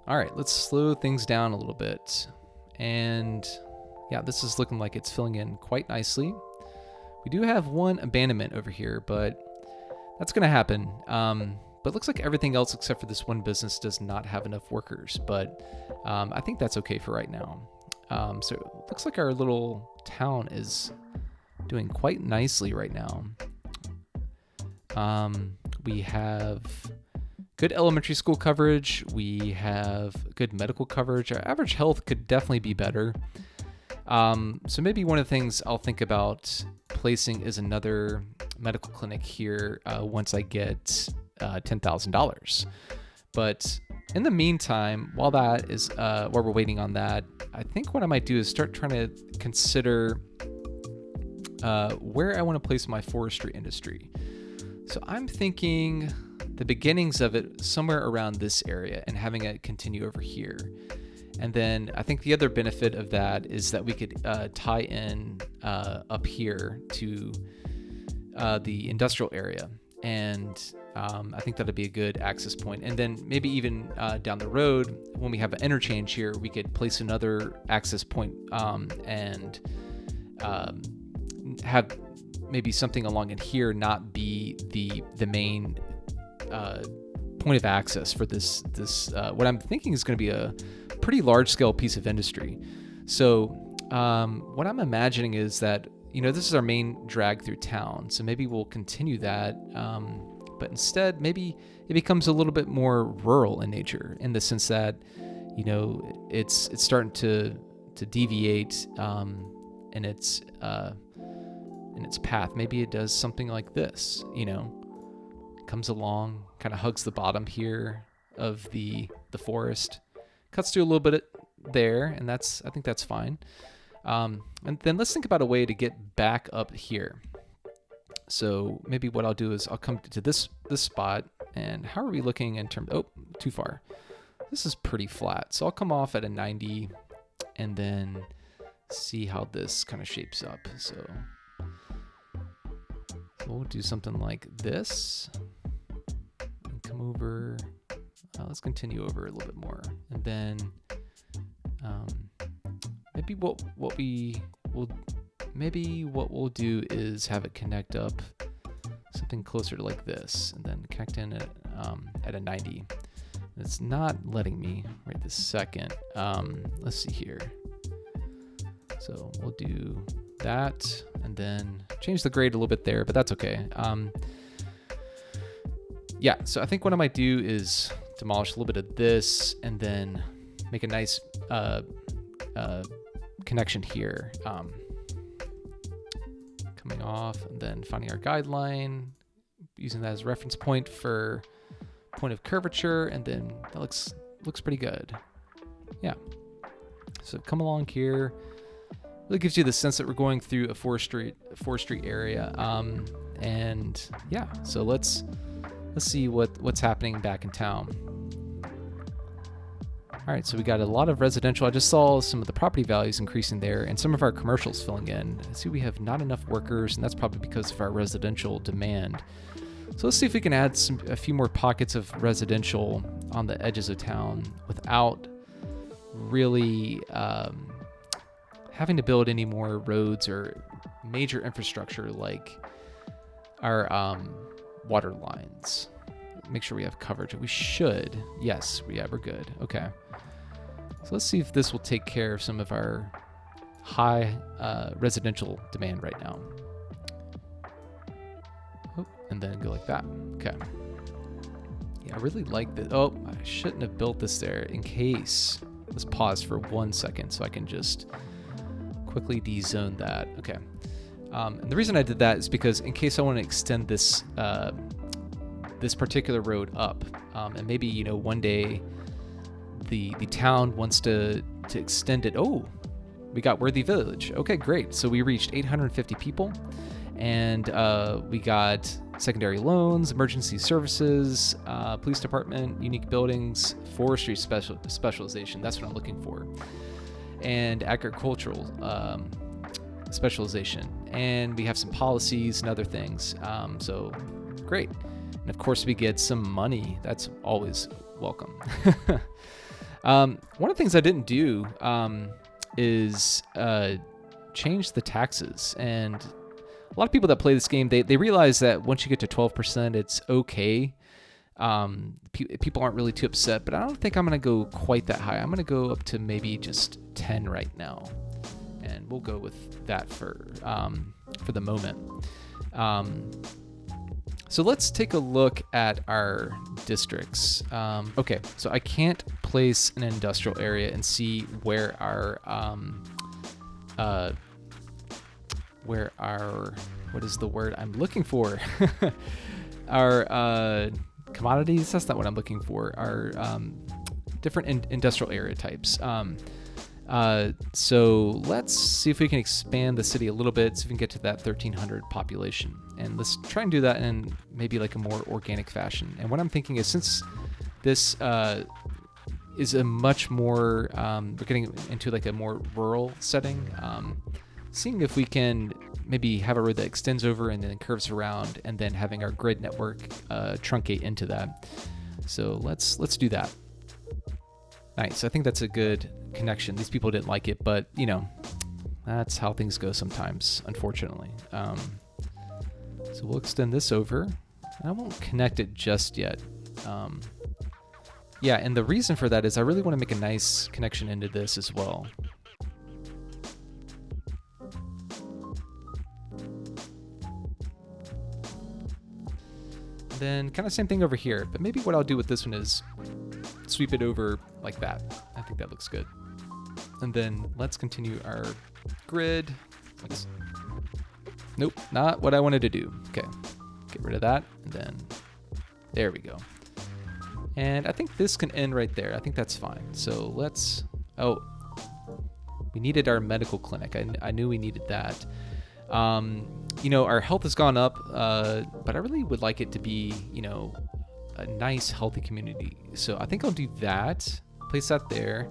All right, let's slow things down a little bit. And yeah, this is looking like it's filling in quite nicely. We do have one abandonment over here, but that's going to happen. But it looks like everything else except for this one business does not have enough workers. But I think that's okay for right now. So it looks like our little town is doing quite nicely right now. We have good elementary school coverage. We have good medical coverage. Our average health could definitely be better. So maybe one of the things I'll think about placing is another medical clinic here once I get $10,000. But in the meantime, while that is while we're waiting on that, I think what I might do is start trying to consider where I want to place my forestry industry. So I'm thinking the beginnings of it somewhere around this area and having it continue over here. And then I think the other benefit of that is that we could tie in up here to the industrial area. And I think that'd be a good access point. And then maybe even down the road, when we have an interchange here, we could place another access point and have maybe something along in here not be the main point of access for this what I'm thinking is going to be a pretty large scale piece of industry. So what I'm imagining is that, this is our main drag through town. So maybe we'll continue that. But instead, maybe it becomes a little bit more rural in nature, in the sense that, it's starting to deviate in its path. Maybe it does something like this, comes along, kind of hugs the bottom here of the forest, cuts through a little bit there, and I think that's fine. And then let's think about a way to get back up here. So maybe what I'll do is I'll come to this spot, and how are we looking in terms? Oh, too far. This is pretty flat, so I'll come off at a 90, and then see how this kind of shapes up. So we'll do something like this, and come over. Let's continue over a little bit more, and then maybe what we'll do is have it connect up something closer to like this, and then connect in at a 90. It's not letting me right this second. Let's see here. So we'll do that, and then change the grade a little bit there, but that's okay. Yeah, so I think what I might do is demolish a little bit of this, and then make a nice connection here. Coming off, and then finding our guideline, using that as a reference point for point of curvature, and then that looks pretty good. Yeah. So come along here. Really gives you the sense that we're going through a forestry area. And yeah, so let's see what's happening back in town. All right, so we got a lot of residential. I just saw some of the property values increasing there, and some of our commercials filling in. I see we have not enough workers, and that's probably because of our residential demand. So let's see if we can add a few more pockets of residential on the edges of town without really having to build any more roads or major infrastructure like our water lines. Make sure we have coverage. We should. Yes, we're good. Okay. So let's see if this will take care of some of our high residential demand right now. Oh, and then go like that. Okay. Yeah, I really like this. Oh, I shouldn't have built this there in case. Let's pause for 1 second so I can just quickly dezone that. Okay. And the reason I did that is because in case I want to extend this this particular road up, and maybe one day the town wants to extend it. Oh, we got Worthy Village. Okay, great. So we reached 850 people, and we got secondary loans, emergency services, police department, unique buildings, forestry specialization. That's what I'm looking for, and agricultural specialization. And we have some policies and other things. So great. And of course we get some money. That's always welcome. One of the things I didn't do is change the taxes. And a lot of people that play this game, they realize that once you get to 12%, it's okay. People aren't really too upset, but I don't think I'm going to go quite that high. I'm going to go up to maybe just 10 right now. And we'll go with that for the moment. So let's take a look at our districts. Okay, so I can't place an industrial area and see where our what is the word I'm looking for? Our commodities, that's not what I'm looking for. Our different industrial area types. So let's see if we can expand the city a little bit, so we can get to that 1,300 population. And let's try and do that in maybe like a more organic fashion. And what I'm thinking is, since this is a much more, we're getting into like a more rural setting, seeing if we can maybe have a road that extends over and then curves around, and then having our grid network truncate into that. So let's do that. Nice. I think that's a good connection. These people didn't like it, but you know, that's how things go sometimes, unfortunately. So we'll extend this over. I won't connect it just yet. Yeah, and the reason for that is I really want to make a nice connection into this as well. Then kind of same thing over here, but maybe what I'll do with this one is sweep it over like that. I think that looks good. And then let's continue our grid. Nope, not what I wanted to do. Okay, get rid of that, and then there we go. And I think this can end right there. I think that's fine. So let's, oh, we needed our medical clinic. I knew we needed that. You know, our health has gone up, but I really would like it to be, you know, a nice, healthy community. So I think I'll do that, place that there.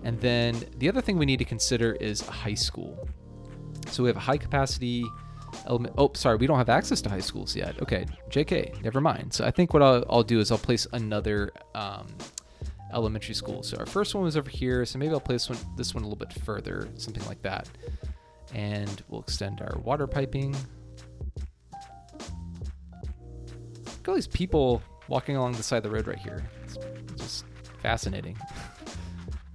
And then the other thing we need to consider is a high school. So we have a high capacity element. Oh, sorry, we don't have access to high schools yet. Okay, JK, never mind. So I think what I'll do is I'll place another elementary school. So our first one was over here, so maybe I'll place this one a little bit further, something like that. And we'll extend our water piping. Look at all these people walking along the side of the road right here. It's just fascinating.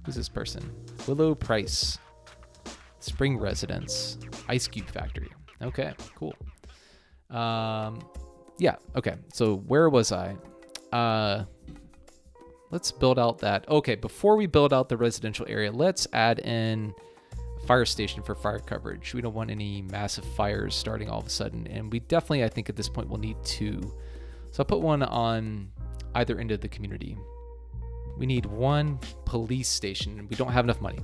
Who's this person? Willow Price. Spring Residence. Ice Cube Factory. Okay, cool. Yeah, okay. So where was I? Let's build out that. Okay, before we build out the residential area, let's add in fire station for fire coverage. We don't want any massive fires starting all of a sudden, and we definitely, I think at this point, will need two. So I'll put one on either end of the community. We need one police station, and we don't have enough money.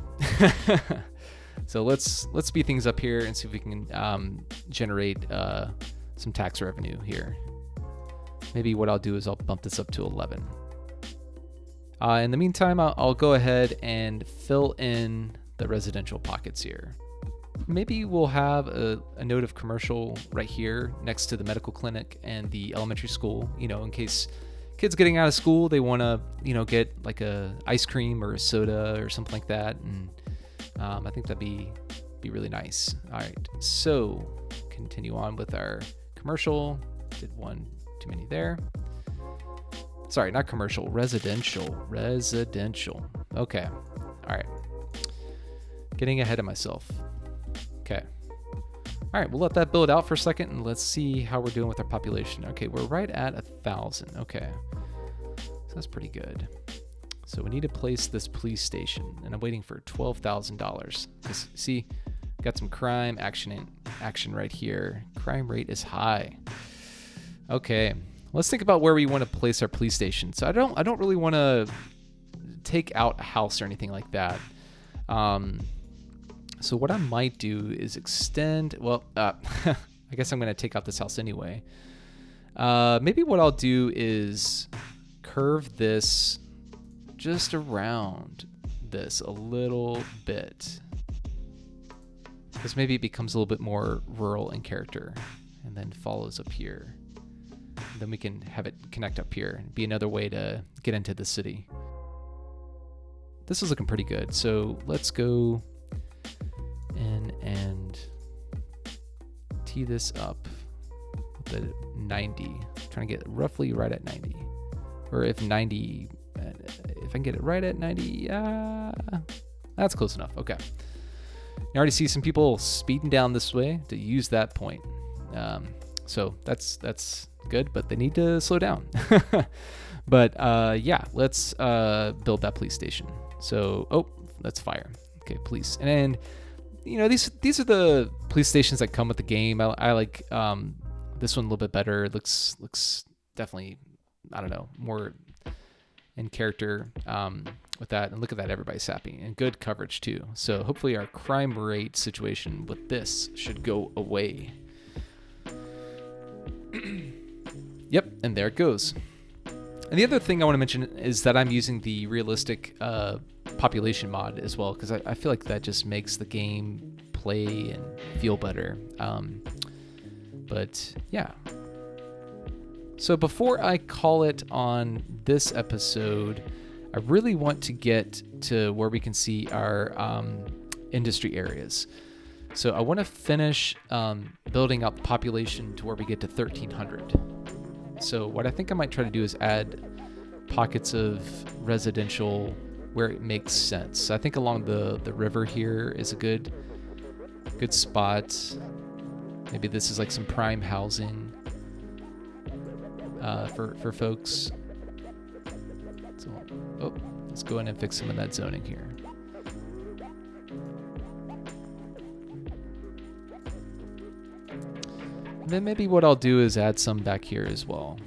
So let's speed things up here and see if we can generate some tax revenue here. Maybe what I'll do is I'll bump this up to 11. In the meantime, I'll go ahead and fill in the residential pockets here. Maybe we'll have a note of commercial right here next to the medical clinic and the elementary school, you know, in case kids getting out of school, they want to, you know, get like a ice cream or a soda or something like that. And I think that'd be really nice. All right, so continue on with our commercial. Did one too many there. Sorry, not commercial, residential. Okay, all right. Getting ahead of myself. Okay. All right, we'll let that build out for a second and let's see how we're doing with our population. Okay, we're right at 1,000. Okay, so that's pretty good. So we need to place this police station, and I'm waiting for $12,000. See, got some crime action right here. Crime rate is high. Okay, let's think about where we want to place our police station. So I don't really want to take out a house or anything like that. So what I might do is extend, well, I guess I'm going to take out this house anyway. Maybe what I'll do is curve this just around this a little bit, because maybe it becomes a little bit more rural in character and then follows up here. And then we can have it connect up here and be another way to get into the city. this is looking pretty good. So let's go in and tee this up with a 90. I'm trying to get roughly right at 90. Or if I can get it right at 90, that's close enough. Okay. You already see some people speeding down this way to use that point. So that's good, but they need to slow down. But yeah, let's build that police station. So, that's fire. Okay, police. And these are the police stations that come with the game. I like this one a little bit better. It looks definitely, I don't know, more in character with that. And look at that, everybody's happy and good coverage too. So hopefully our crime rate situation with this should go away. Yep, and there it goes. And the other thing I want to mention is that I'm using the realistic population mod as well, because I feel like that just makes the game play and feel better. But yeah. So before I call it on this episode, I really want to get to where we can see our industry areas. So I want to finish building up population to where we get to 1,300. So what I think I might try to do is add pockets of residential where it makes sense. So I think along the river here is a good spot. Maybe this is like some prime housing for folks. So, let's go in and fix some of that zoning here. And then maybe what I'll do is add some back here as well.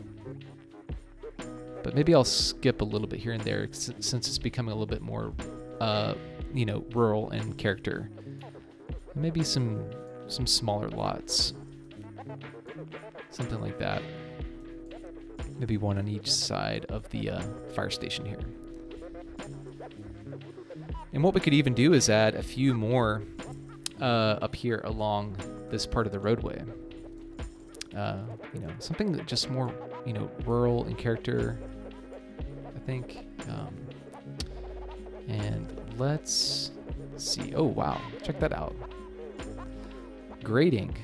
But maybe I'll skip a little bit here and there since it's becoming a little bit more, rural in character. Maybe some smaller lots, something like that. Maybe one on each side of the fire station here. And what we could even do is add a few more up here along this part of the roadway. Something that just more, rural in character, I think. And let's see. Oh, wow. Check that out. Grading.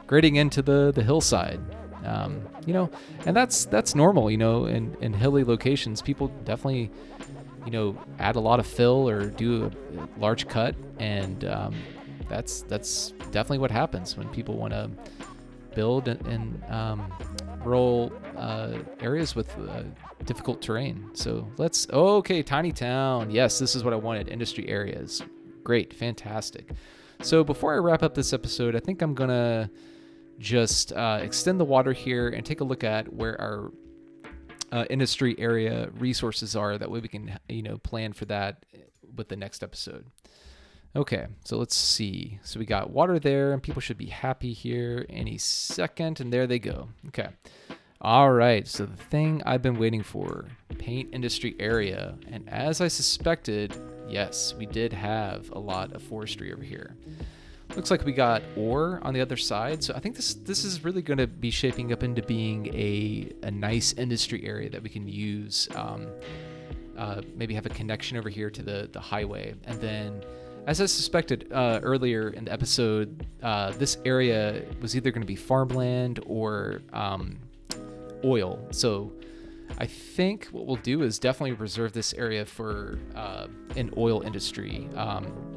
Grading into the hillside. And that's normal, in hilly locations. People definitely, add a lot of fill or do a large cut. And that's definitely what happens when people want to build in rural areas with difficult terrain. So okay, tiny town. Yes, this is what I wanted. Industry areas. Great, fantastic. So before I wrap up this episode, I think I'm gonna just extend the water here and take a look at where our industry area resources are. That way we can plan for that with the next episode. Okay, so let's see. So we got water there, and people should be happy here any second, and there they go. Okay. All right, so the thing I've been waiting for, paint industry area. And as I suspected, yes, we did have a lot of forestry over here. Looks like we got ore on the other side. So I think this is really going to be shaping up into being a nice industry area that we can use. Maybe have a connection over here to the highway. And then, as I suspected earlier in the episode, this area was either going to be farmland or oil. So I think what we'll do is definitely reserve this area for an oil industry.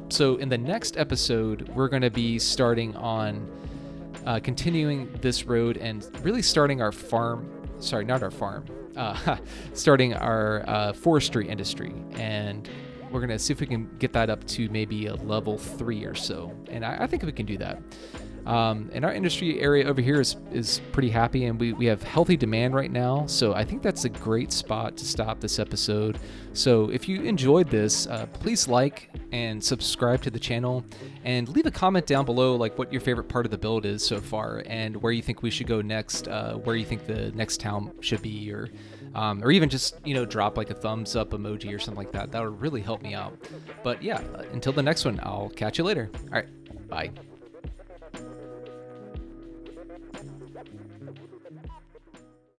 So in the next episode, we're going to be starting on continuing this road and really starting our starting our forestry industry. And we're going to see if we can get that up to maybe a level 3 or so. And I think we can do that. And our industry area over here is pretty happy, and we have healthy demand right now. So I think that's a great spot to stop this episode. So if you enjoyed this, please like and subscribe to the channel, and leave a comment down below, like what your favorite part of the build is so far, and where you think we should go next, where you think the next town should be, or even just, drop like a thumbs up emoji or something like that. That would really help me out. But yeah, until the next one, I'll catch you later. All right, bye.